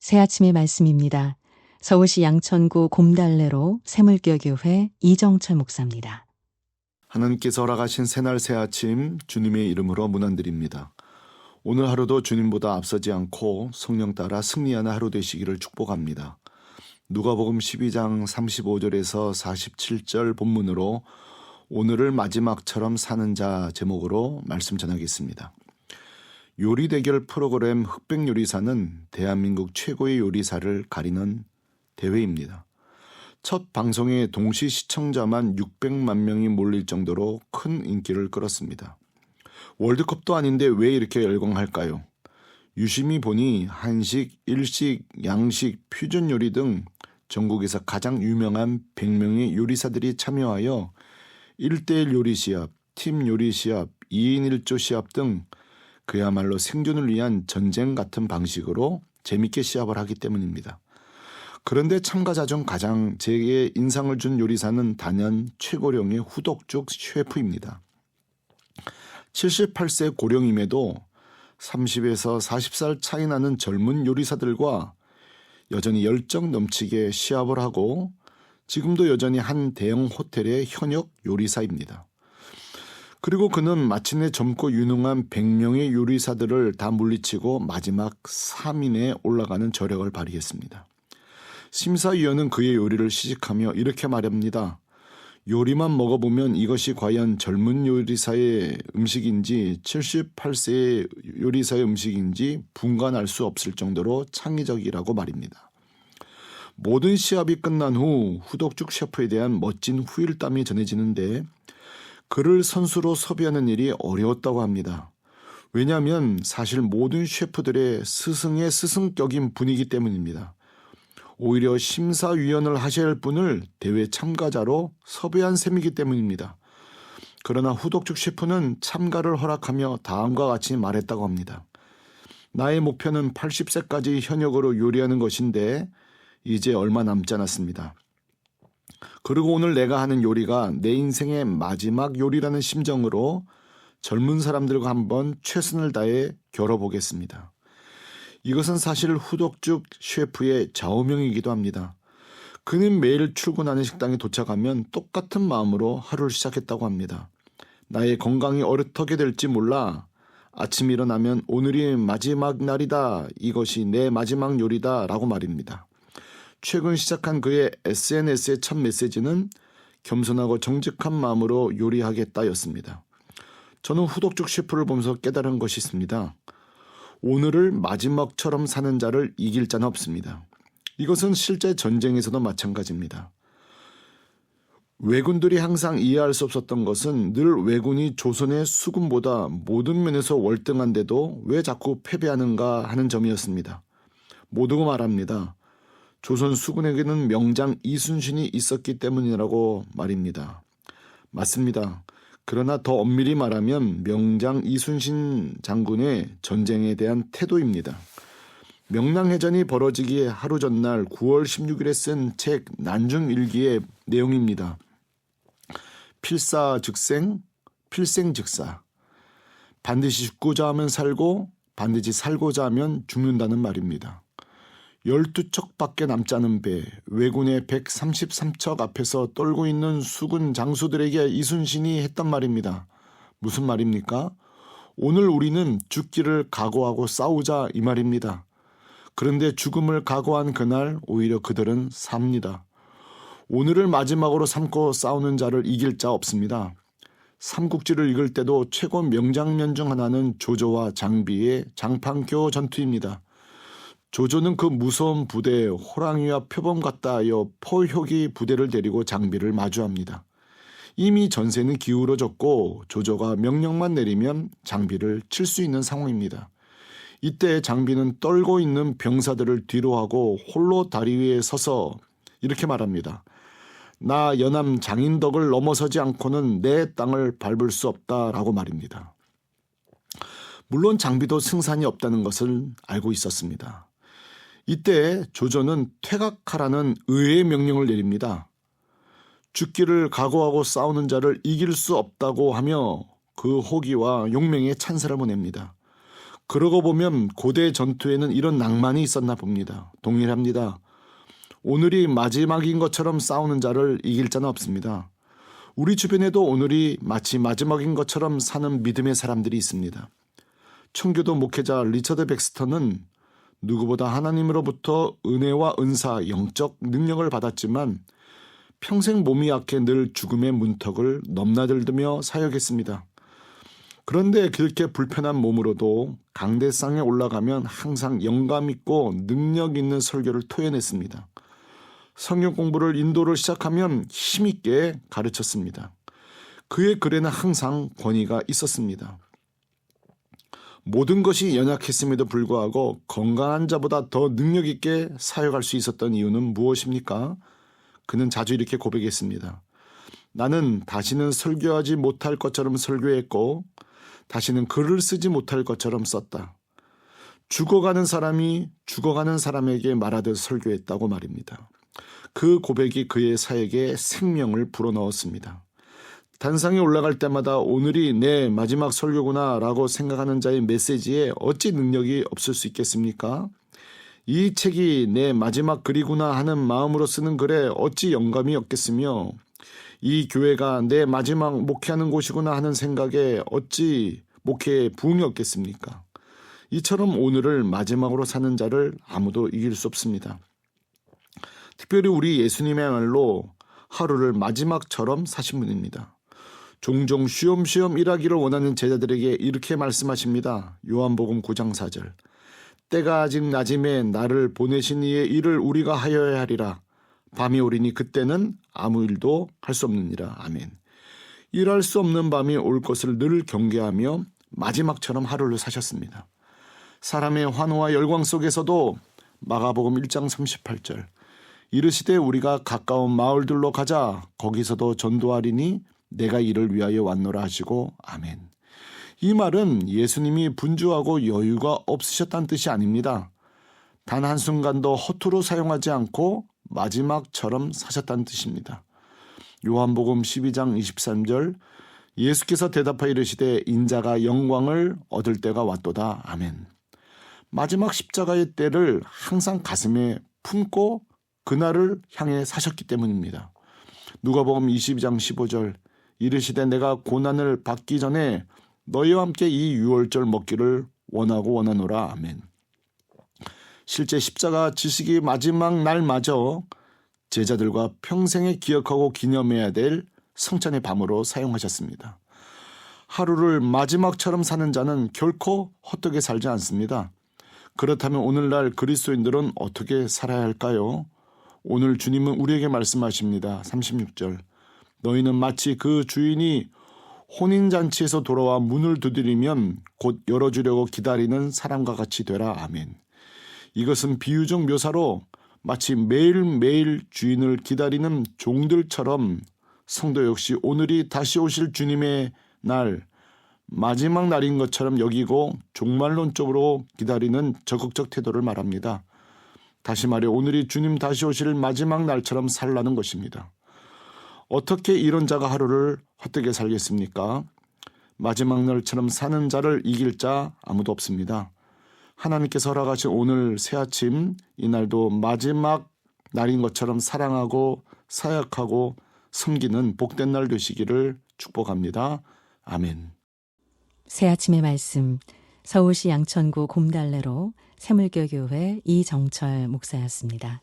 새아침의 말씀입니다. 서울시 양천구 곰달래로 새물교교회 이정철 목사입니다. 하나님께서 허락하신 새날 새아침 주님의 이름으로 문안드립니다. 오늘 하루도 주님보다 앞서지 않고 성령 따라 승리하는 하루 되시기를 축복합니다. 누가복음 12장 35절에서 47절 본문으로 오늘을 마지막처럼 사는 자 제목으로 말씀 전하겠습니다. 요리 대결 프로그램 흑백요리사는 대한민국 최고의 요리사를 가리는 대회입니다. 첫 방송에 동시 시청자만 600만 명이 몰릴 정도로 큰 인기를 끌었습니다. 월드컵도 아닌데 왜 이렇게 열광할까요? 유심히 보니 한식, 일식, 양식, 퓨전 요리 등 전국에서 가장 유명한 100명의 요리사들이 참여하여 1대1 요리 시합, 팀 요리 시합, 2인 1조 시합 등 그야말로 생존을 위한 전쟁 같은 방식으로 재밌게 시합을 하기 때문입니다. 그런데 참가자 중 가장 제게 인상을 준 요리사는 단연 최고령의 후덕죽 셰프입니다. 78세 고령임에도 30에서 40살 차이 나는 젊은 요리사들과 여전히 열정 넘치게 시합을 하고 지금도 여전히 한 대형 호텔의 현역 요리사입니다. 그리고 그는 마침내 젊고 유능한 100명의 요리사들을 다 물리치고 마지막 3인에 올라가는 저력을 발휘했습니다. 심사위원은 그의 요리를 시식하며 이렇게 말합니다. 요리만 먹어보면 이것이 과연 젊은 요리사의 음식인지 78세의 요리사의 음식인지 분간할 수 없을 정도로 창의적이라고 말입니다. 모든 시합이 끝난 후 후덕죽 셰프에 대한 멋진 후일담이 전해지는데 그를 선수로 섭외하는 일이 어려웠다고 합니다. 왜냐하면 사실 모든 셰프들의 스승의 스승격인 분이기 때문입니다. 오히려 심사위원을 하셔야 할 분을 대회 참가자로 섭외한 셈이기 때문입니다. 그러나 후덕죽 셰프는 참가를 허락하며 다음과 같이 말했다고 합니다. 나의 목표는 80세까지 현역으로 요리하는 것인데 이제 얼마 남지 않았습니다. 그리고 오늘 내가 하는 요리가 내 인생의 마지막 요리라는 심정으로 젊은 사람들과 한번 최선을 다해 겨뤄보겠습니다. 이것은 사실 후덕죽 셰프의 좌우명이기도 합니다. 그는 매일 출근하는 식당에 도착하면 똑같은 마음으로 하루를 시작했다고 합니다. 나의 건강이 어떻게 될지 몰라. 아침 일어나면 오늘이 마지막 날이다. 이것이 내 마지막 요리다. 라고 말입니다. 최근 시작한 그의 SNS의 첫 메시지는 겸손하고 정직한 마음으로 요리하겠다였습니다. 저는 후덕죽 셰프를 보면서 깨달은 것이 있습니다. 오늘을 마지막처럼 사는 자를 이길 자는 없습니다. 이것은 실제 전쟁에서도 마찬가지입니다. 왜군들이 항상 이해할 수 없었던 것은 늘 왜군이 조선의 수군보다 모든 면에서 월등한데도 왜 자꾸 패배하는가 하는 점이었습니다. 모두가 말합니다. 조선 수군에게는 명장 이순신이 있었기 때문이라고 말입니다. 맞습니다. 그러나 더 엄밀히 말하면 명장 이순신 장군의 전쟁에 대한 태도입니다. 명량해전이 벌어지기에 하루 전날 9월 16일에 쓴 책 난중일기의 내용입니다. 필사즉생, 필생즉사. 반드시 죽고자 하면 살고 반드시 살고자 하면 죽는다는 말입니다. 12척밖에 남지 않은 배, 왜군의 133척 앞에서 떨고 있는 수군 장수들에게 이순신이 했단 말입니다. 무슨 말입니까? 오늘 우리는 죽기를 각오하고 싸우자 이 말입니다. 그런데 죽음을 각오한 그날 오히려 그들은 삽니다. 오늘을 마지막으로 삼고 싸우는 자를 이길 자 없습니다. 삼국지를 읽을 때도 최고 명장면 중 하나는 조조와 장비의 장판교 전투입니다. 조조는 그 무서운 부대에 호랑이와 표범 같다 하여 포효기 부대를 데리고 장비를 마주합니다. 이미 전세는 기울어졌고 조조가 명령만 내리면 장비를 칠 수 있는 상황입니다. 이때 장비는 떨고 있는 병사들을 뒤로하고 홀로 다리 위에 서서 이렇게 말합니다. 나 연암 장인덕을 넘어서지 않고는 내 땅을 밟을 수 없다라고 말입니다. 물론 장비도 승산이 없다는 것을 알고 있었습니다. 이때 조조는 퇴각하라는 의의 명령을 내립니다. 죽기를 각오하고 싸우는 자를 이길 수 없다고 하며 그 호기와 용맹에 찬사를 보냅니다. 그러고 보면 고대 전투에는 이런 낭만이 있었나 봅니다. 동일합니다. 오늘이 마지막인 것처럼 싸우는 자를 이길 자는 없습니다. 우리 주변에도 오늘이 마치 마지막인 것처럼 사는 믿음의 사람들이 있습니다. 청교도 목회자 리처드 백스터는 누구보다 하나님으로부터 은혜와 은사, 영적 능력을 받았지만 평생 몸이 약해 늘 죽음의 문턱을 넘나들며 사역했습니다. 그런데 그렇게 불편한 몸으로도 강대상에 올라가면 항상 영감 있고 능력 있는 설교를 토해냈습니다. 성경 공부를 인도를 시작하면 힘있게 가르쳤습니다. 그의 글에는 항상 권위가 있었습니다. 모든 것이 연약했음에도 불구하고 건강한 자보다 더 능력 있게 사역할 수 있었던 이유는 무엇입니까? 그는 자주 이렇게 고백했습니다. 나는 다시는 설교하지 못할 것처럼 설교했고 다시는 글을 쓰지 못할 것처럼 썼다. 죽어가는 사람이 죽어가는 사람에게 말하듯 설교했다고 말입니다. 그 고백이 그의 사역에 생명을 불어넣었습니다. 단상에 올라갈 때마다 오늘이 내 마지막 설교구나 라고 생각하는 자의 메시지에 어찌 능력이 없을 수 있겠습니까? 이 책이 내 마지막 글이구나 하는 마음으로 쓰는 글에 어찌 영감이 없겠으며 이 교회가 내 마지막 목회하는 곳이구나 하는 생각에 어찌 목회에 부흥이 없겠습니까? 이처럼 오늘을 마지막으로 사는 자를 아무도 이길 수 없습니다. 특별히 우리 예수님의말로 하루를 마지막처럼 사신 분입니다. 종종 쉬엄쉬엄 일하기를 원하는 제자들에게 이렇게 말씀하십니다. 요한복음 9장 4절. 때가 아직 낮임에 나를 보내신 이의 일을 우리가 하여야 하리라. 밤이 오리니 그때는 아무 일도 할 수 없느니라. 아멘. 일할 수 없는 밤이 올 것을 늘 경계하며 마지막처럼 하루를 사셨습니다. 사람의 환호와 열광 속에서도 마가복음 1장 38절. 이르시되 우리가 가까운 마을들로 가자. 거기서도 전도하리니 내가 이를 위하여 왔노라 하시고 아멘. 이 말은 예수님이 분주하고 여유가 없으셨다는 뜻이 아닙니다. 단 한순간도 허투루 사용하지 않고 마지막처럼 사셨다는 뜻입니다. 요한복음 12장 23절 예수께서 대답하여 이르시되 인자가 영광을 얻을 때가 왔도다. 아멘. 마지막 십자가의 때를 항상 가슴에 품고 그날을 향해 사셨기 때문입니다. 누가복음 22장 15절 이르시되 내가 고난을 받기 전에 너희와 함께 이 유월절 먹기를 원하노라. 아멘. 실제 십자가 지식이 마지막 날마저 제자들과 평생에 기억하고 기념해야 될 성찬의 밤으로 사용하셨습니다. 하루를 마지막처럼 사는 자는 결코 헛되게 살지 않습니다. 그렇다면 오늘날 그리스도인들은 어떻게 살아야 할까요? 오늘 주님은 우리에게 말씀하십니다. 36절. 너희는 마치 그 주인이 혼인잔치에서 돌아와 문을 두드리면 곧 열어주려고 기다리는 사람과 같이 되라. 아멘. 이것은 비유적 묘사로 마치 매일매일 주인을 기다리는 종들처럼 성도 역시 오늘이 다시 오실 주님의 날, 마지막 날인 것처럼 여기고 종말론적으로 기다리는 적극적 태도를 말합니다. 다시 말해 오늘이 주님 다시 오실 마지막 날처럼 살라는 것입니다. 어떻게 이런 자가 하루를 헛되게 살겠습니까? 마지막 날처럼 사는 자를 이길 자 아무도 없습니다. 하나님께서 허락하신 오늘 새아침 이 날도 마지막 날인 것처럼 사랑하고 사역하고 섬기는 복된 날 되시기를 축복합니다. 아멘. 새아침의 말씀 서울시 양천구 곰달래로 새물교교회 이정철 목사였습니다.